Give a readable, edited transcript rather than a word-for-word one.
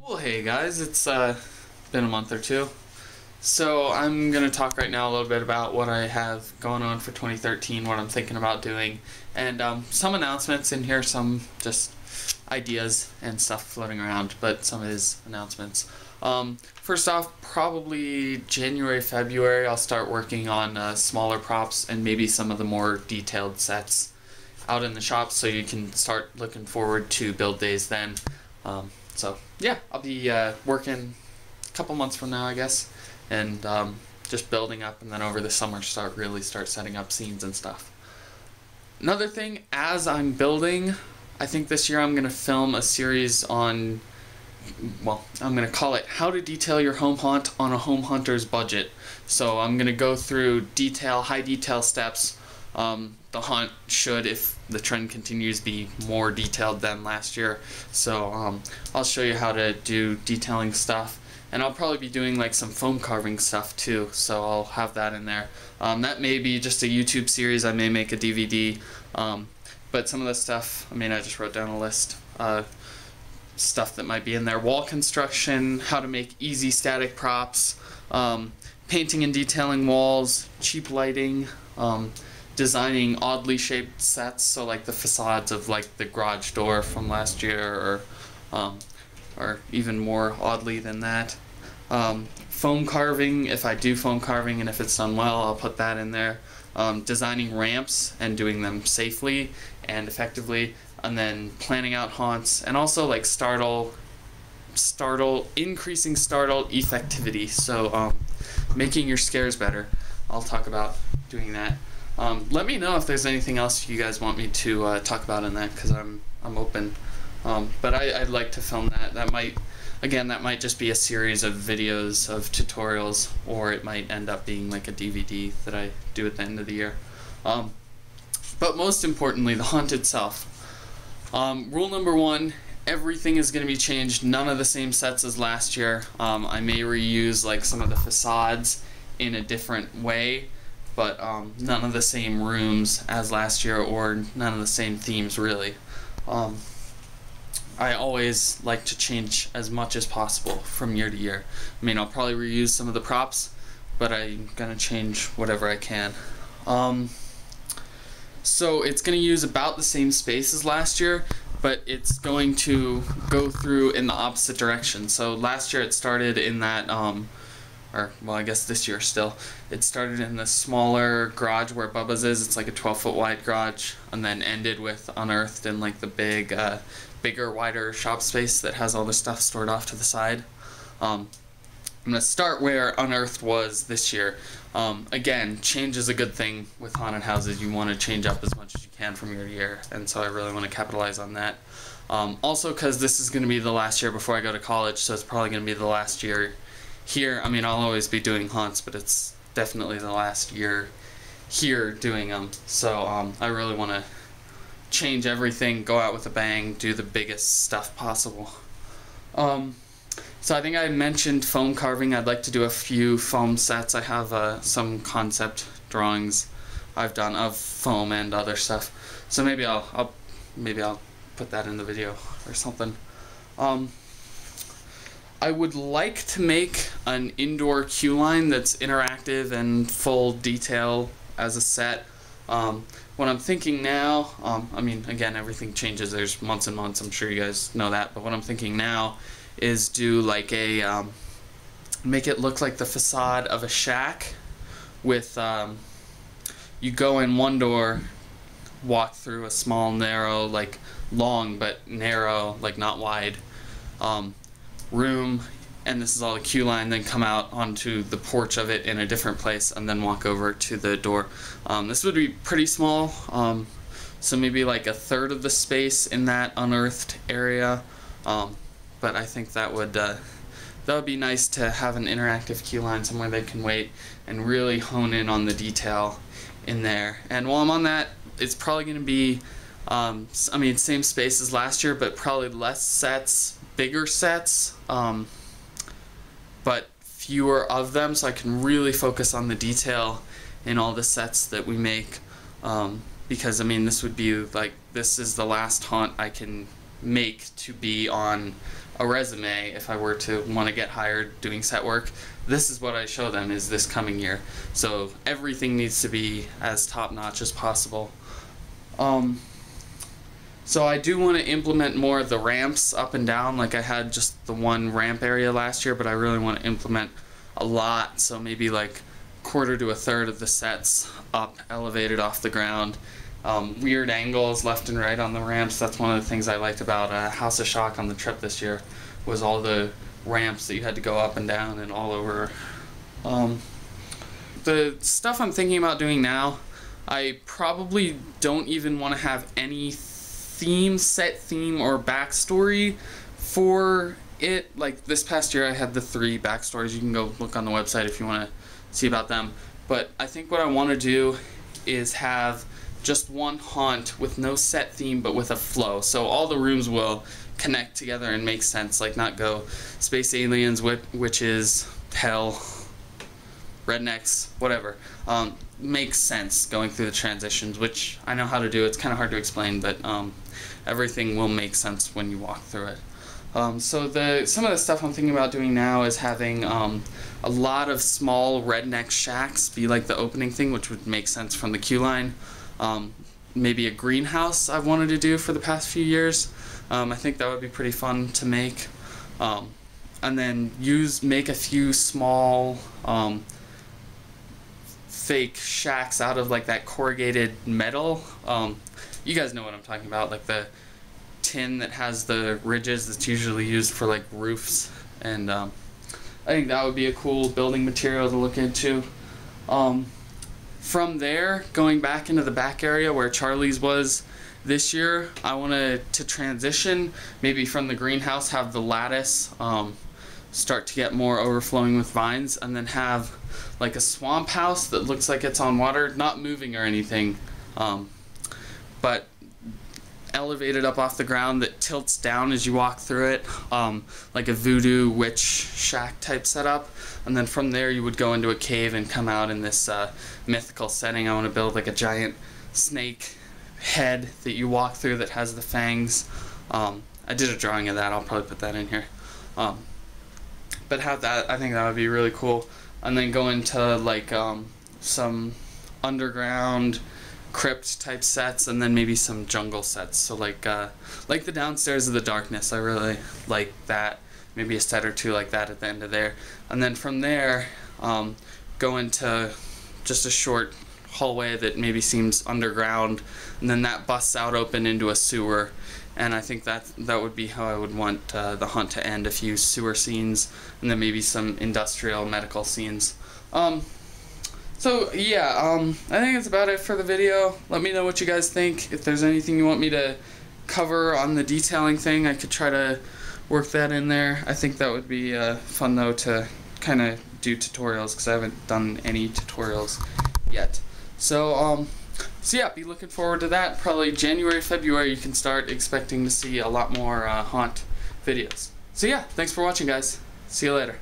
Well, hey guys, it's been a month or two. So I'm going to talk right now a little bit about what I have going on for 2013, what I'm thinking about doing, and some announcements in here, some just ideas and stuff floating around, but some of his announcements. First off, probably January, February, I'll start working on smaller props and maybe some of the more detailed sets out in the shop, so you can start looking forward to build days then. So yeah, I'll be working a couple months from now, I guess, and just building up, and then over the summer really start setting up scenes and stuff. Another thing, as I'm building, I think this year I'm going to film a series on, well, I'm going to call it How to Detail Your Home Haunt on a Home Hunter's Budget. So I'm going to go through high detail steps. The haunt should, if the trend continues, be more detailed than last year. So I'll show you how to do detailing stuff, and I'll probably be doing like some foam carving stuff too, so I'll have that in there. That may be just a YouTube series, I may make a DVD, but some of the stuff, I just wrote down a list. Stuff that might be in there: wall construction, how to make easy static props, painting and detailing walls, cheap lighting, designing oddly shaped sets, so like the facades of like the garage door from last year, or even more oddly than that. Foam carving, if I do foam carving and if it's done well, I'll put that in there. Designing ramps and doing them safely and effectively, and then planning out haunts, and also like increasing startle effectivity, so making your scares better. I'll talk about doing that. Let me know if there's anything else you guys want me to talk about in that, because I'm open. But I'd like to film that. That might just be a series of videos of tutorials, or it might end up being like a DVD that I do at the end of the year. But most importantly, the haunt itself. Rule number one: everything is going to be changed. None of the same sets as last year. I may reuse like some of the facades in a different way, but none of the same rooms as last year, or none of the same themes really. I always like to change as much as possible from year to year. I'll probably reuse some of the props, but I'm gonna change whatever I can. So it's gonna use about the same space as last year, but it's going to go through in the opposite direction. So last year it started in that I guess this year still, it started in the smaller garage where Bubba's is. It's like a 12-foot wide garage, and then ended with Unearthed in like the bigger, wider shop space that has all the stuff stored off to the side. I'm going to start where Unearthed was this year. Again, change is a good thing with haunted houses. You want to change up as much as you can from year to year, and so I really want to capitalize on that. Also, because this is going to be the last year before I go to college, so it's probably going to be the last year here. I'll always be doing haunts, but it's definitely the last year here doing them. So I really want to change everything, go out with a bang, do the biggest stuff possible. So I think I mentioned foam carving. I'd like to do a few foam sets. I have some concept drawings I've done of foam and other stuff. So maybe I'll put that in the video or something. I would like to make an indoor queue line that's interactive and full detail as a set. What I'm thinking now, again, everything changes. There's months and months, I'm sure you guys know that, but what I'm thinking now is do like make it look like the facade of a shack with, you go in one door, walk through a small, narrow, like long but narrow, like not wide, room, and this is all the queue line, then come out onto the porch of it in a different place, and then walk over to the door. This would be pretty small, so maybe like a third of the space in that Unearthed area, but I think that would be nice to have an interactive queue line, somewhere they can wait and really hone in on the detail in there. And while I'm on that, it's probably going to be same space as last year, but probably less sets, bigger sets, but fewer of them, so I can really focus on the detail in all the sets that we make, because this would be like, this is the last haunt I can make to be on a resume, if I were to want to get hired doing set work, this is what I show them is this coming year. So everything needs to be as top-notch as possible. So I do want to implement more of the ramps up and down. Like I had just the one ramp area last year, but I really want to implement a lot. So maybe like quarter to a third of the sets up, elevated off the ground. Weird angles left and right on the ramps. That's one of the things I liked about House of Shock on the trip this year, was all the ramps that you had to go up and down and all over. The stuff I'm thinking about doing now, I probably don't even want to have any set theme or backstory for it. Like this past year I had the 3 backstories. You can go look on the website if you want to see about them. But I think what I want to do is have just one haunt with no set theme but with a flow. So all the rooms will connect together and make sense, like not go space aliens, witches, hell, rednecks, whatever. Makes sense going through the transitions, which I know how to do. It's kind of hard to explain, but everything will make sense when you walk through it. So some of the stuff I'm thinking about doing now is having a lot of small redneck shacks be like the opening thing, which would make sense from the queue line. Maybe a greenhouse I've wanted to do for the past few years. I think that would be pretty fun to make. And then make a few small fake shacks out of like that corrugated metal. You guys know what I'm talking about, like the tin that has the ridges that's usually used for like roofs. And I think that would be a cool building material to look into. From there, going back into the back area where Charlie's was this year, I wanted to transition, maybe from the greenhouse, have the lattice start to get more overflowing with vines, and then have like a swamp house that looks like it's on water, not moving or anything, but elevated up off the ground that tilts down as you walk through it, like a voodoo witch shack type setup. And then from there you would go into a cave and come out in this mythical setting. I want to build like a giant snake head that you walk through that has the fangs. I did a drawing of that. I'll probably put that in here. But have that, I think that would be really cool. And then go into like some underground crypt type sets, and then maybe some jungle sets. So like the Downstairs of the Darkness, I really like that. Maybe a set or two like that at the end of there. And then from there, go into just a short hallway that maybe seems underground, and then that busts out open into a sewer. And I think that would be how I would want the hunt to end, a few sewer scenes, and then maybe some industrial medical scenes. So yeah, I think that's about it for the video. Let me know what you guys think. If there's anything you want me to cover on the detailing thing, I could try to work that in there. I think that would be fun though to kind of do tutorials, because I haven't done any tutorials yet. So yeah, be looking forward to that. Probably January, February, you can start expecting to see a lot more haunt videos. So yeah, thanks for watching, guys. See you later.